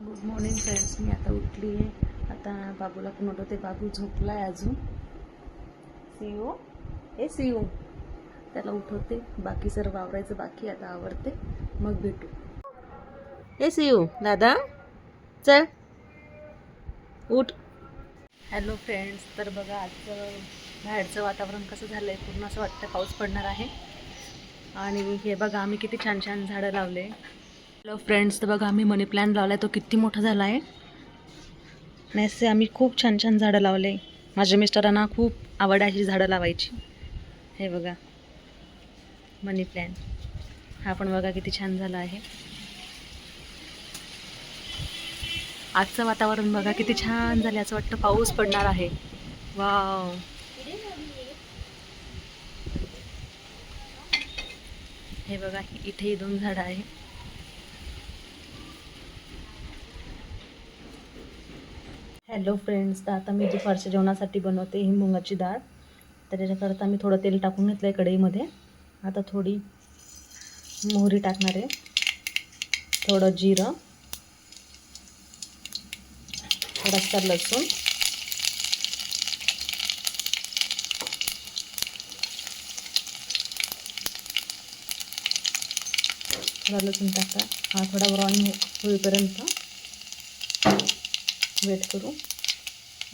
Good morning friends. मी आता उठली आहे. आता बाबूला पण उठवते. बाबू झोपला आहे अजून. सीयू ए सीयू, त्याला उठवते. बाकी सर्व आवरायचं बाकी, आता आवरते मग भेटू. ए सीयू दादा चल उठ. हॅलो फ्रेंड्स, तर बघा आजचं बाहेरचं वातावरण कसं झालं आहे. पूर्ण असं वाटतं पाऊस पडणार आहे. आणि हे बघा आम्ही किती छान छान झाडं लावले. हॅलो फ्रेंड्स, तर बघा आम्ही मनी प्लॅन्ट लावला आहे. तो किती मोठा झाला आहे. नाही असे आम्ही खूप छान छान झाडं लावले. माझ्या मिस्टरांना खूप आवड आहे अशी झाडं लावायची. हे बघा मनी प्लॅन्ट, हा पण बघा किती छान झाला आहे. आजचं वातावरण बघा किती छान झाले. असं वाटतं पाऊस पडणार आहे. वाव, हे बघा इथे 2 झाडं आहे. हॅलो फ्रेंड्स, तर आता मी दुपारच्या जेवणासाठी बनवते ही मुगाची डाळ. तर त्याच्याकरता मी थोडं तेल टाकून घेतलं आहे कढईमध्ये. आता थोडी मोहरी टाकणार आहे, थोडं जिरं, थोडासा लसूण, थोडा लसूण टाका. हा थोडा ब्राऊन होईपर्यंत वेट करू.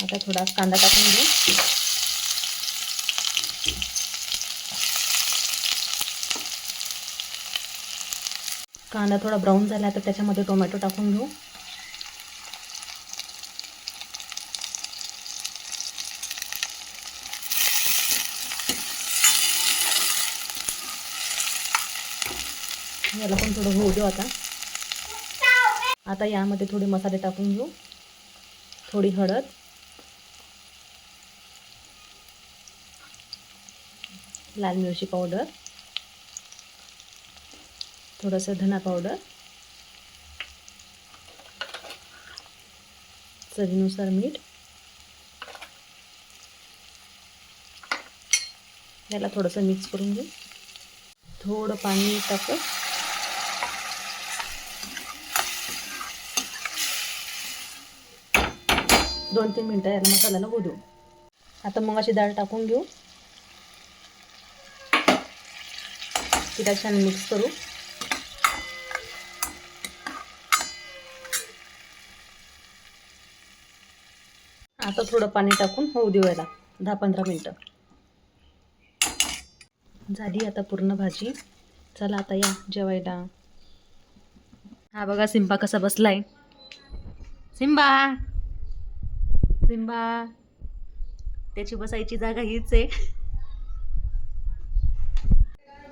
आता थोडा कांदा टाकून घेऊ. कांदा थोडा ब्राऊन झाला तर त्याच्यामध्ये टोमॅटो टाकून घेऊ. याला पण थोडं होऊ देऊ. आता यामध्ये थोडे मसाले टाकून घेऊ. थोडी हळद, लाल मिरची पावडर, थोडंसं धना पावडर, चवीनुसार मीठ. याला थोडंसं मिक्स करून घेऊ. थोडं पाणी टाकू. दोन 3 मिनटं याला मसाल्याला होऊ देऊ. आता मुगाची डाळ टाकून घेऊ. तिला छान मिक्स करू. आता थोडं पाणी टाकून होऊ देऊ याला 10-15 मिनटं. झाली आता पूर्ण भाजी. चला आता या जेवायला. हा बघा सिम्बा कसा बसलाय. सिम्बा सिम्बा, त्याची बसायची जागा हीच आहे.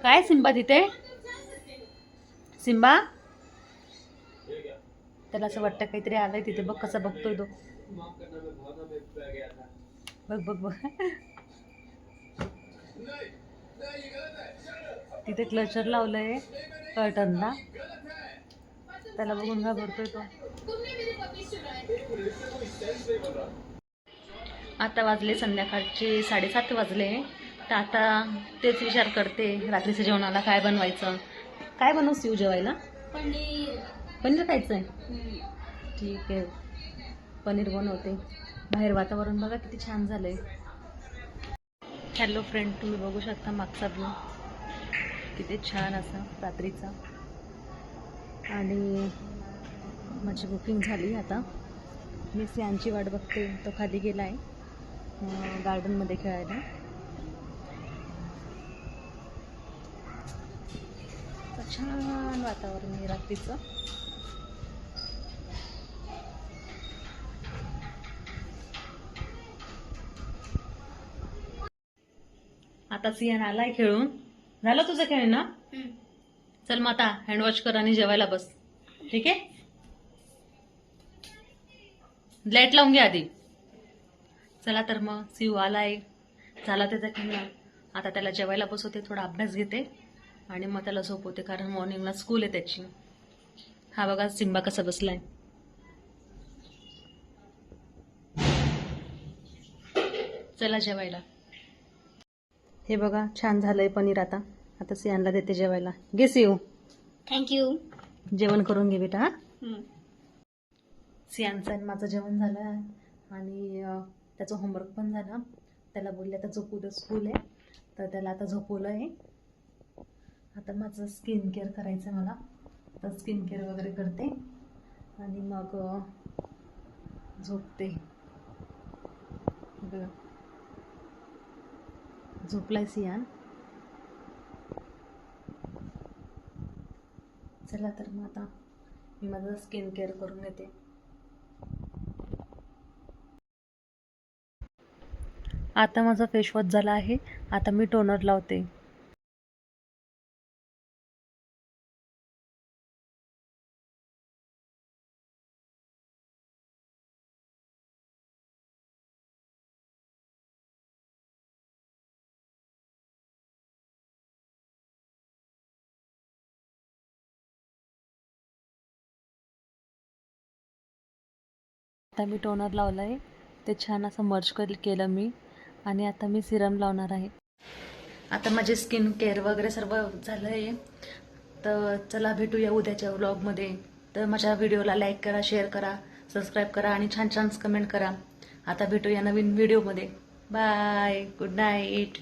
काय सिम्बा तिथे. सिम्बा, त्याला असं वाटतं काहीतरी आलंय तिथे. बघ कसा बघतोय तो. बघ बघ बघ तिथे क्लचर लावलंय कर्टनला. त्याला बघून घाबरतोय तो. आता वाजले संध्याकाळचे 7:30 वाजले. तर आता तेच विचार करते रात्रीच्या जेवणाला काय बनवायचं. काय बनवू शिव जेवायला. पनीर खायचं आहे. ठीक आहे, पनीर बनवते. बाहेर वातावरण बघा किती छान झालंय. हॅलो फ्रेंड, तुम्ही बघू शकता मागचा व्यू किती छान असा रात्रीचा. आणि माझी बुकिंग झाली. आता मी सियांची वाट बघते. तो खाली गेला आहे गार्डनमध्ये खेळायला. छान वातावरण आहे रात्रीचं. आता सियान आलाय खेळून. झालं तुझं खेळ ना. चल मग आता हँडवॉश कर आणि जेवायला बस. ठीक आहे, लाईट लावून घे आधी. चला तर मग सिऊ आलाय, झाला त्याचा खेळणं. आता त्याला जेवायला बसवते, थोडा अभ्यास घेते आणि मग त्याला झोपवते, कारण मॉर्निंगला स्कूल आहे त्याची. हा बघा सिम्बा कसा बसलाय. चला जेवायला. हे बघा छान झालंय पनीर. आता आता सियानला देते जेवायला. घे सिऊ. थँक्यू. जेवण करून घे बेटा. हा सियांचं आणि माझं जेवण झालं आहे आणि त्याचं होमवर्क पण झाला. त्याला बोलले आता झोपू दे, स्कूल आहे, तर त्याला आता झोपवलं आहे. आता माझं स्किन केअर करायचं आहे मला, तर स्किन केअर वगैरे करते आणि मग झोपते. बघा झोपलाय सियान. चला तर मग आता मी माझं स्किन केअर करून घेते. आता माझा फेस वॉश झाला आहे, आता मी टोनर लावते. आता मी टोनर लावलं आहे, ते छान असं मर्ज केलं मी आणि आता मी सिरम लावणार आहे. आता माझे स्किन केअर वगैरे सर्व झालं आहे. तर चला भेटूया उद्याच्या व्लॉगमध्ये. तर माझ्या व्हिडिओला लाईक करा, शेअर करा, सबस्क्राईब करा आणि छान छान कमेंट करा. आता भेटूया नवीन व्हिडिओमध्ये. Bye, good night.